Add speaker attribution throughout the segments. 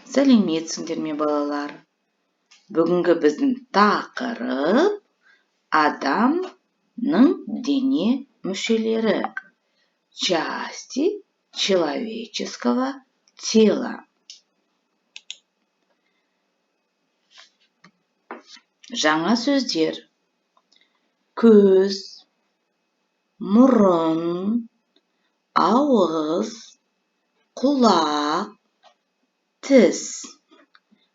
Speaker 1: Сәлеметсіңдер ме, балалар? Бүгінгі біздің тақырып адамның дене мүшелері. Части человеческого тела. Жаңа сөздер. Көз, мұрын, ауыз, құлақ, тіс.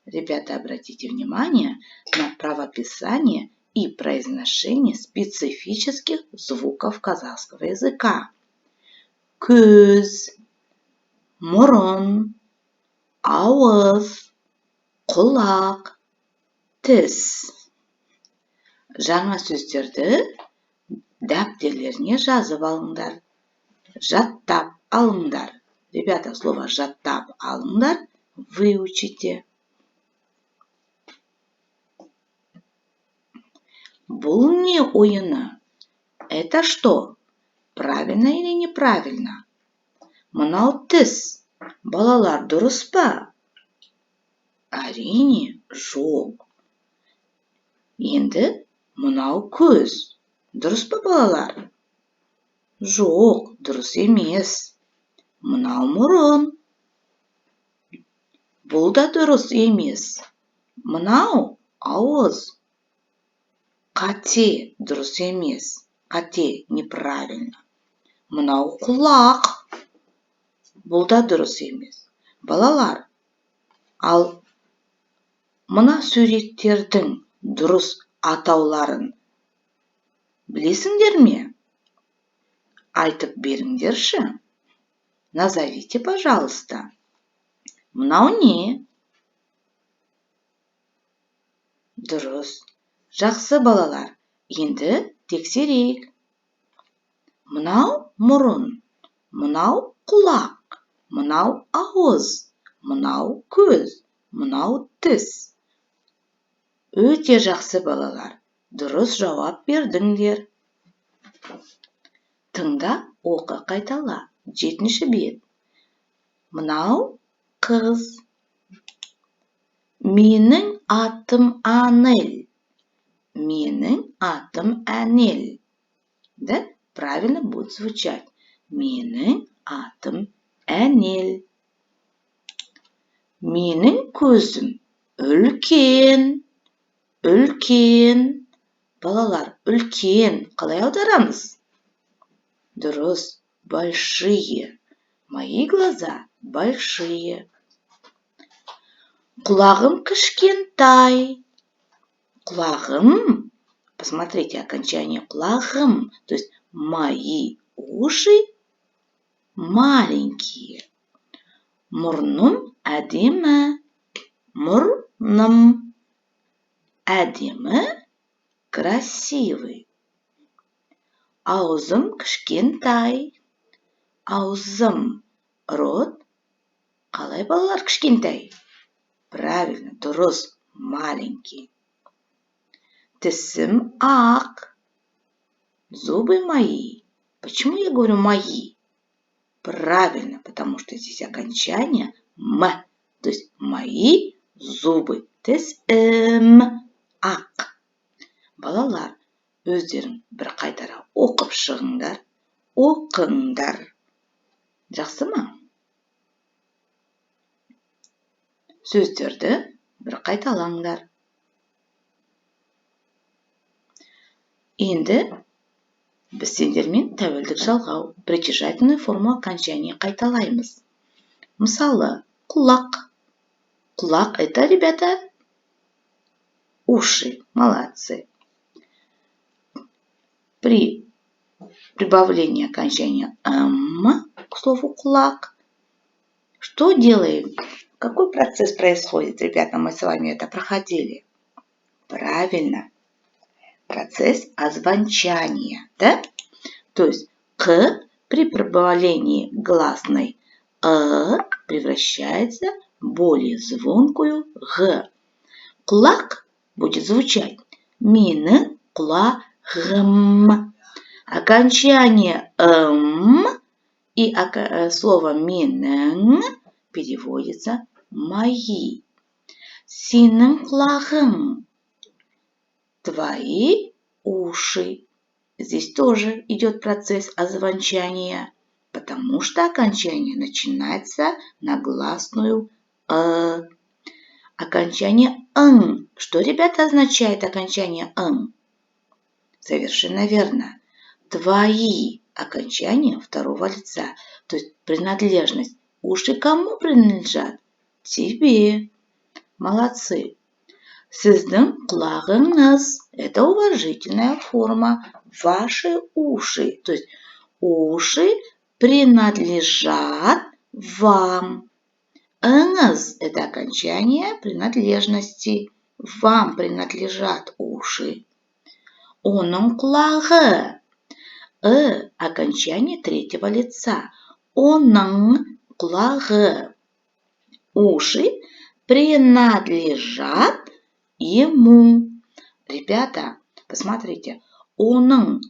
Speaker 1: Ребята, обратите внимание на правописание и произношение специфических звуков казахского языка. Көз, мұрын, ауыз, құлақ, тіс. Жаңа сөздерді дәптерлеріне жазып алыңдар. Жаттап алыңдар. Ребята, слово жаттап алыңдар, выучите. Бұл не ойыны? Это что? Правильно или неправильно? Мынау тіс. Балалар, дұрыс па? Әрине, жоқ. Енді мынау көз. Дұрыс па, балалар? Жоқ, дұрыс емес. Мынау мұрын. Бұл да дұрыс емес. Мынау ауыз. Қате, дұрыс емес. Қате, неправильно. Мынау құлақ. Бұл да дұрыс емес. Балалар, ал мына суреттердің дұрыс атауларын білесіңдер ме? Айтып беріңдерші. Назовите, пожалуйста. Мынау не? Дұрыс. Жақсы, балалар. Енді тексерейік. Мынау мұрын, мынау құлақ, мынау ауыз, мынау көз, мынау тіс. Өте жақсы, балалар. Дұрыс жауап бердіңдер. Тыңда, оқы, қайтала. 7-ші бет. Мынау қыз. Менің атым Анель. Менің атым Әнел. Да? Правильно будет звучать. Менің атым Әнел. Менің көзім үлкен. Үлкен. Балалар, үлкен. Қалай аударамыз? Дұрыс. Большие. Мои глаза большие. Құлағым кішкентай. Құлағым. Посмотрите, окончание құлағым. То есть мои уши маленькие. Мұрным әдемі. Мұрным әдемі, красивый. Аузым кішкентай. Аузым, рот. Қалай, балалар, кішкентай? Правильно, дұрыс, маленький. Тісім ақ. Зубы мои. Почему я говорю мои? Правильно, потому что здесь окончание м. То есть мои зубы. Тісім ақ. Балалар, өздерің бір қайтара оқып шығыңдар. Оқыңдар. Жақсы ма? Сөздерді бір қайталаңдар. Енді біз сендермен тәуелдік жалғау, притяжательную форму окончания қайталаймыз. Мысалы, құлақ. Құлақ это, ребята, уши. Молодцы. При прибавлении окончания м к слову кулак. Что делаем? Какой процесс происходит, ребята? Мы с вами это проходили. Правильно. Процесс озвончания, да? То есть к при прибавлении гласной превращается в более звонкую г. Кулак будет звучать мины кулагым. Окончание и слово минен переводится мои. Синең құлағың. Твои уши. Здесь тоже идет процесс озвучания, потому что окончание начинается на гласную «э». Окончание «н». Что, ребята, означает окончание «н»? Совершенно верно. Твои. Окончание второго лица. То есть принадлежность. Уши кому принадлежат? Тебе. Молодцы. Сіздің құлағыңыз. Это уважительная форма. Ваши уши. То есть уши принадлежат вам. Ыңыз – это окончание принадлежности. Вам принадлежат уши. Оның құлағы. Окончание третьего лица. Оның құлағы. Уши принадлежат ему. Ребята, посмотрите. Оның,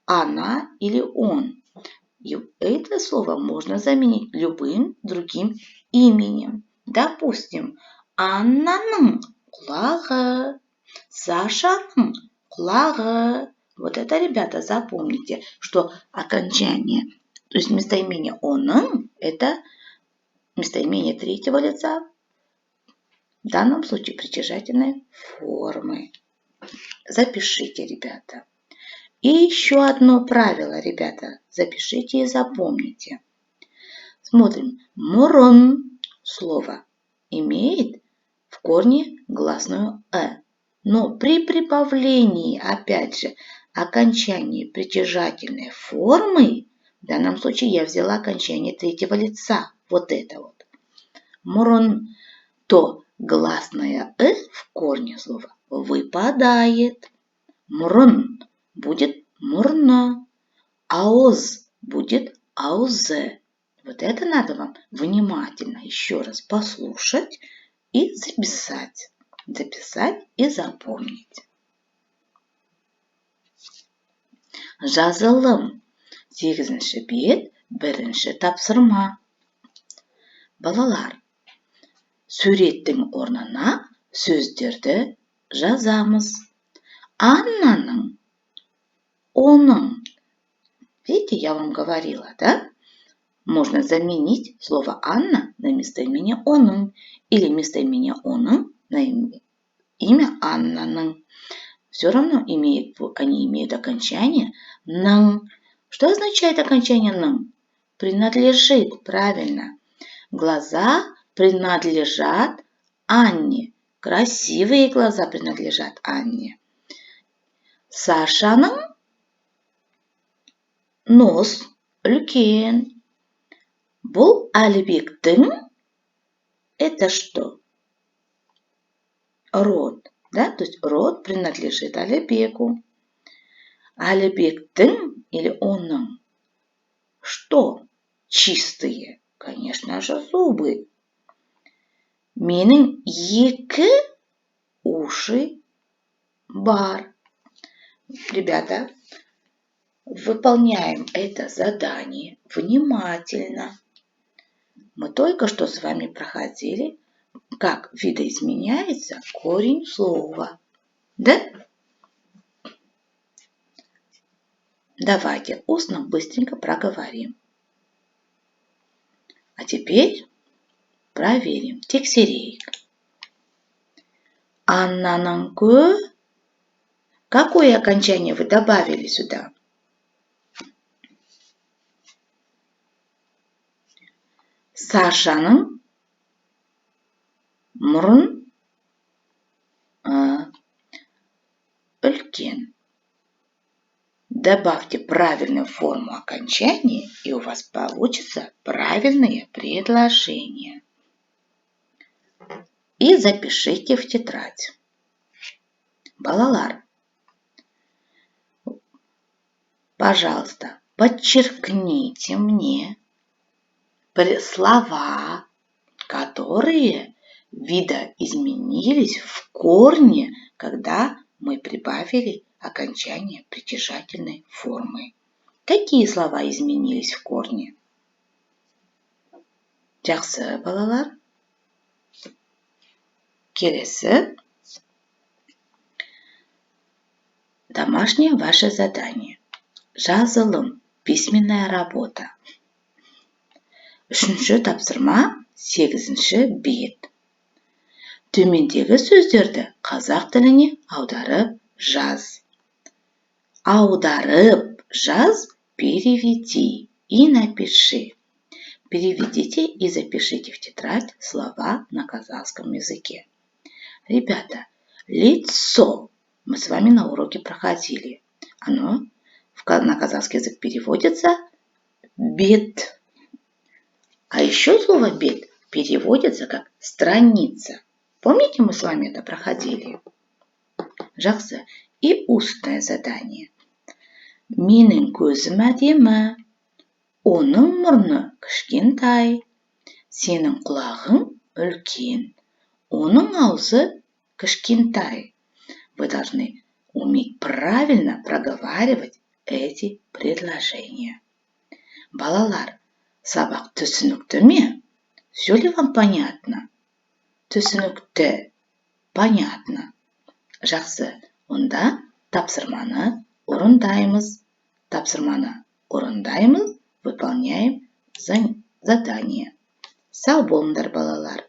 Speaker 1: она или он. И это слово можно заменить любым другим именем. Допустим, Аннаның құлағы, Сашаның құлағы. Вот это, ребята, запомните, что окончание, то есть местоимение «оның» – это местоимение третьего лица, в данном случае притяжательной формы. Запишите, ребята. И еще одно правило, ребята, запишите и запомните. Смотрим. Мурун слово имеет в корне гласную «э». Но при прибавлении, опять же, окончании притяжательной формы, в данном случае я взяла окончание третьего лица, вот это вот, мурун, то гласная «э» в корне слова выпадает. Мурун будет мурна, ауз будет аузе. Вот это надо вам внимательно еще раз послушать и записать. Записать и запомнить. Жазылым. 8-ші бет, 1-ші тапсырма. Балалар, суреттің орнына сөздерді жазамыз. Аннаның, оның. Видите, я вам говорила, да? Можно заменить слово «Анна» на местоимение «оның» или местоимение «оның» на имя Аннаның. Все равно они имеют окончание «ның». Что означает окончание «ның»? Принадлежит, правильно. Глаза принадлежат Анне. Красивые глаза принадлежат Анне. Сашаның нос үлкен. Бұл Әлібектің это что? Рот. Да? То есть рот принадлежит Әлібеку. Әлібектің или оның что? Чистые. Конечно же, зубы. Менің 2 уши бар. Ребята, выполняем это задание внимательно. Мы только что с вами проходили, как видоизменяется корень слова. Да? Давайте устно быстренько проговорим. А теперь проверим. Тексерейк. Аннаның кө. Какое окончание вы добавили сюда? Сашаның мұрын үлкен. Добавьте правильную форму окончания, и у вас получится правильные предложения. И запишите в тетрадь. Балалар, пожалуйста, подчеркните мне слова, которые видоизменились в корне, когда мы прибавили окончание притяжательной формы. Какие слова изменились в корне? Жақсы, балалар. Келесі. Домашнее ваше задание. Жазылым. Письменная работа. Үшінші тапсырма 8-ші бет. Төмендегі сөздерді қазақ тіліне аударып жаз. Аударып жаз, переведи и напиши. Переведите и запишите в тетрадь слова на казахском языке. Ребята, лицо мы с вами на уроке проходили. Оно на казахский язык переводится бет. А еще слово бет переводится как страница. Помните, мы с вами это проходили? Жақсы. И устное задание. Менің көзім әдемі. Оның мұрны кішкентай. Сенің құлағың үлкен. Оның аузы кішкентай. Вы должны уметь правильно проговаривать эти предложения. Балалар, сабақ түсінікті ме? Все ли вам понятно? Түсінікті. Понятно. Жақсы. Онда тапсырманы орындаймыз. Выполняем задание. Сау болыңдар, балалар.